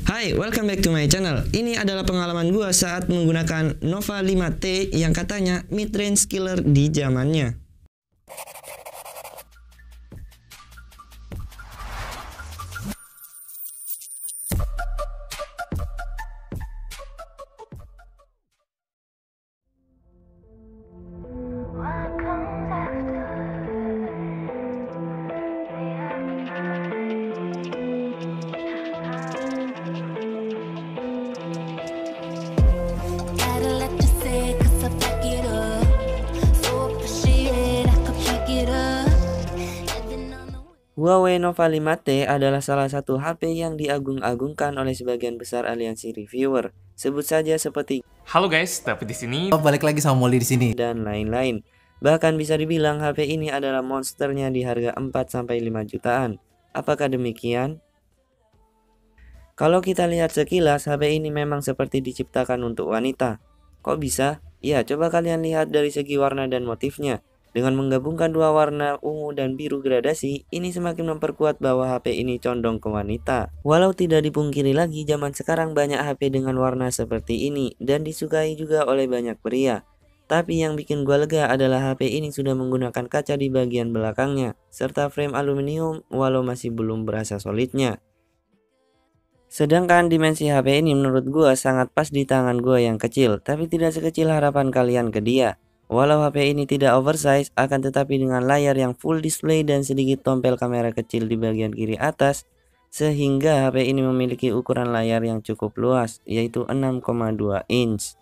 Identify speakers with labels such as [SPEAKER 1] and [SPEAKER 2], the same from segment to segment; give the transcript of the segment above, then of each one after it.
[SPEAKER 1] Hai, welcome back to my channel. Ini adalah pengalaman gua saat menggunakan Nova 5T yang katanya mid-range killer di zamannya. Huawei Nova 5T adalah salah satu HP yang diagung-agungkan oleh sebagian besar aliansi reviewer. Sebut saja seperti
[SPEAKER 2] Halo guys, tapi di sini
[SPEAKER 3] balik lagi sama Molly di sini.
[SPEAKER 1] Dan lain-lain. Bahkan bisa dibilang HP ini adalah monsternya di harga 4-5 jutaan. Apakah demikian? Kalau kita lihat sekilas, HP ini memang seperti diciptakan untuk wanita. Kok bisa? Ya, coba kalian lihat dari segi warna dan motifnya. Dengan menggabungkan dua warna ungu dan biru gradasi, ini semakin memperkuat bahwa HP ini condong ke wanita. Walau tidak dipungkiri lagi, zaman sekarang banyak HP dengan warna seperti ini dan disukai juga oleh banyak pria. Tapi yang bikin gua lega adalah HP ini sudah menggunakan kaca di bagian belakangnya, serta frame aluminium walau masih belum berasa solidnya. Sedangkan dimensi HP ini menurut gua sangat pas di tangan gua yang kecil, tapi tidak sekecil harapan kalian ke dia. Walau HP ini tidak oversize, akan tetapi dengan layar yang full display dan sedikit tompel kamera kecil di bagian kiri atas, sehingga HP ini memiliki ukuran layar yang cukup luas, yaitu 6,2 inch.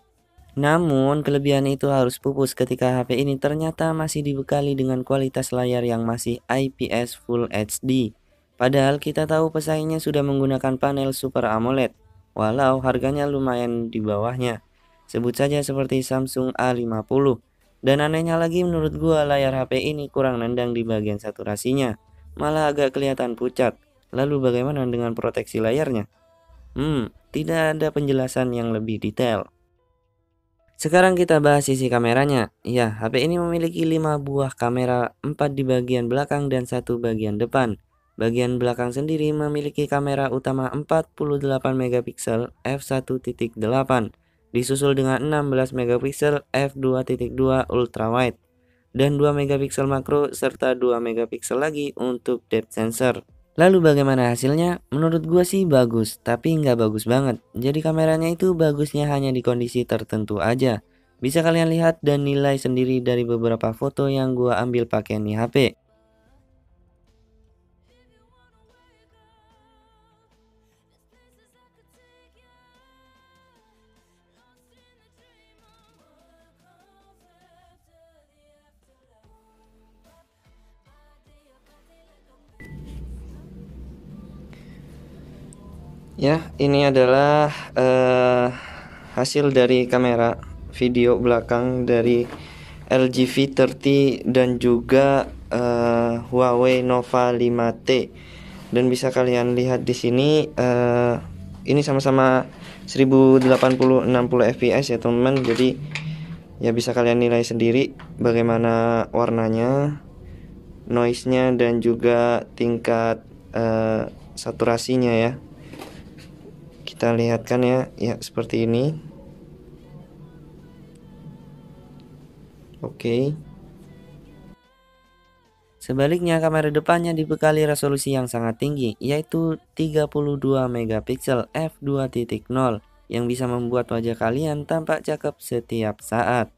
[SPEAKER 1] Namun, kelebihan itu harus pupus ketika HP ini ternyata masih dibekali dengan kualitas layar yang masih IPS Full HD. Padahal kita tahu pesaingnya sudah menggunakan panel Super AMOLED, walau harganya lumayan di bawahnya. Sebut saja seperti Samsung A50. Dan anehnya lagi menurut gua layar HP ini kurang nendang di bagian saturasinya, malah agak kelihatan pucat. Lalu bagaimana dengan proteksi layarnya? Tidak ada penjelasan yang lebih detail. Sekarang kita bahas sisi kameranya. Ya, HP ini memiliki 5 buah kamera, 4 di bagian belakang dan 1 bagian depan. Bagian belakang sendiri memiliki kamera utama 48 megapiksel f1.8, disusul dengan 16 megapiksel f2.2 ultrawide, dan 2 megapiksel makro serta 2 megapiksel lagi untuk depth sensor. Lalu bagaimana hasilnya? Menurut gua sih bagus, tapi nggak bagus banget. Jadi kameranya itu bagusnya hanya di kondisi tertentu aja. Bisa kalian lihat dan nilai sendiri dari beberapa foto yang gua ambil pakai nih HP. Ya, ini adalah hasil dari kamera video belakang dari LG V30 dan juga Huawei Nova 5T. Dan bisa kalian lihat di sini ini sama-sama 1080-60 fps ya teman-teman. Jadi ya bisa kalian nilai sendiri bagaimana warnanya, noise-nya dan juga tingkat saturasinya ya. Kita lihatkan ya seperti ini. Oke. Sebaliknya kamera depannya dibekali resolusi yang sangat tinggi, yaitu 32 megapiksel f2.0 yang bisa membuat wajah kalian tampak cakep setiap saat.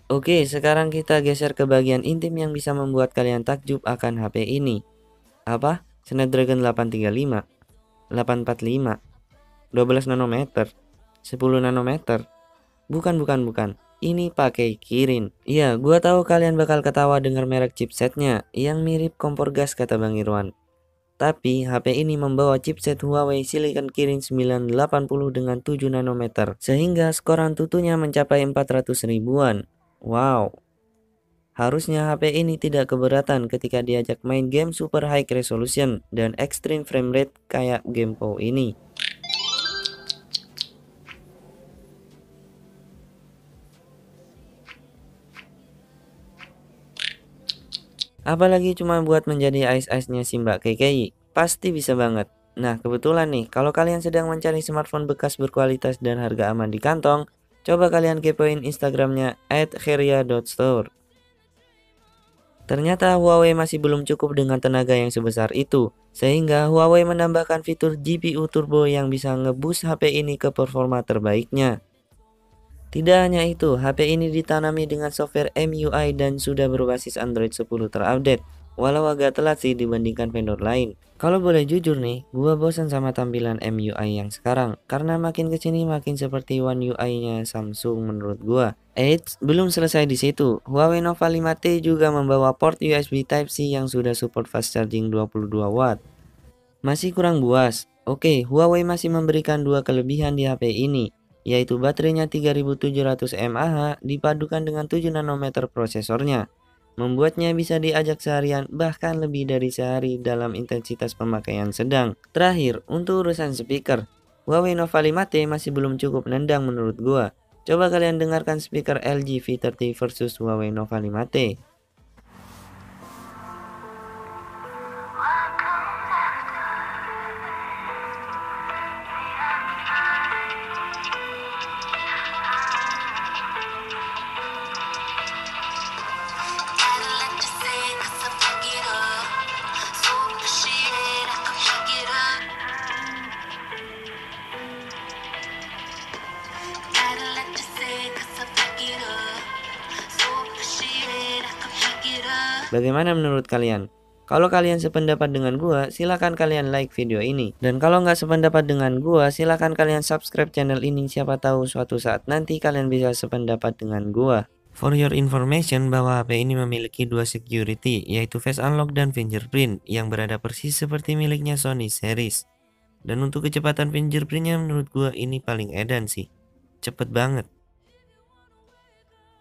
[SPEAKER 1] Oke, sekarang kita geser ke bagian intim yang bisa membuat kalian takjub akan HP ini. Apa? Snapdragon 835, 845, 12 nanometer, 10 nanometer. Bukan. Ini pakai Kirin. Iya, gua tahu kalian bakal ketawa dengar merek chipsetnya yang mirip kompor gas kata Bang Irwan. Tapi HP ini membawa chipset Huawei Silicon Kirin 980 dengan 7 nanometer, sehingga skor Antutunya mencapai 400 ribuan. Wow, harusnya HP ini tidak keberatan ketika diajak main game super high resolution dan extreme frame rate kayak game POW ini. Apalagi cuma buat menjadi ais-aisnya si Mbak KKI, pasti bisa banget. Nah, kebetulan nih, kalau kalian sedang mencari smartphone bekas berkualitas dan harga aman di kantong, coba kalian kepoin Instagramnya @heria.store. Ternyata Huawei masih belum cukup dengan tenaga yang sebesar itu, sehingga Huawei menambahkan fitur GPU Turbo yang bisa ngeboost HP ini ke performa terbaiknya. Tidak hanya itu, HP ini ditanami dengan software MIUI dan sudah berbasis Android 10 terupdate, walau agak telat sih dibandingkan vendor lain. Kalau boleh jujur nih, gua bosan sama tampilan MIUI yang sekarang, karena makin kesini makin seperti One UI-nya Samsung menurut gua. Eits, belum selesai di situ. Huawei Nova 5T juga membawa port USB Type-C yang sudah support fast charging 22 watt. Masih kurang puas? Oke, Huawei masih memberikan dua kelebihan di HP ini, yaitu baterainya 3700 mAh dipadukan dengan 7 nanometer prosesornya, membuatnya bisa diajak seharian bahkan lebih dari sehari dalam intensitas pemakaian sedang. Terakhir, untuk urusan speaker, Huawei Nova 5T masih belum cukup nendang menurut gua. Coba kalian dengarkan speaker LG V30 versus Huawei Nova 5T. Bagaimana menurut kalian? Kalau kalian sependapat dengan gua, silahkan kalian like video ini. Dan kalau nggak sependapat dengan gua, silahkan kalian subscribe channel ini. Siapa tahu suatu saat nanti kalian bisa sependapat dengan gua. For your information, bahwa HP ini memiliki dua security, yaitu Face Unlock dan Fingerprint, yang berada persis seperti miliknya Sony series. Dan untuk kecepatan fingerprintnya menurut gua ini paling edan sih. Cepet banget.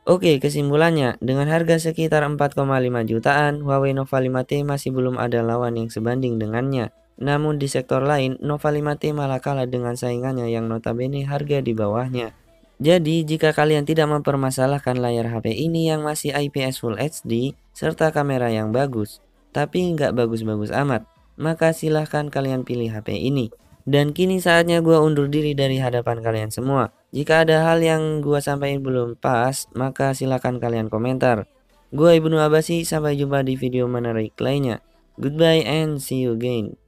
[SPEAKER 1] Oke, kesimpulannya, dengan harga sekitar 4,5 jutaan, Huawei Nova 5T masih belum ada lawan yang sebanding dengannya. Namun di sektor lain, Nova 5T malah kalah dengan saingannya yang notabene harga di bawahnya. Jadi, jika kalian tidak mempermasalahkan layar HP ini yang masih IPS Full HD, serta kamera yang bagus, tapi nggak bagus-bagus amat, maka silahkan kalian pilih HP ini. Dan kini saatnya gua undur diri dari hadapan kalian semua. Jika ada hal yang gua sampaikan belum pas, maka silakan kalian komentar. Gua Ibnu Abasi, sampai jumpa di video menarik lainnya. Goodbye and see you again.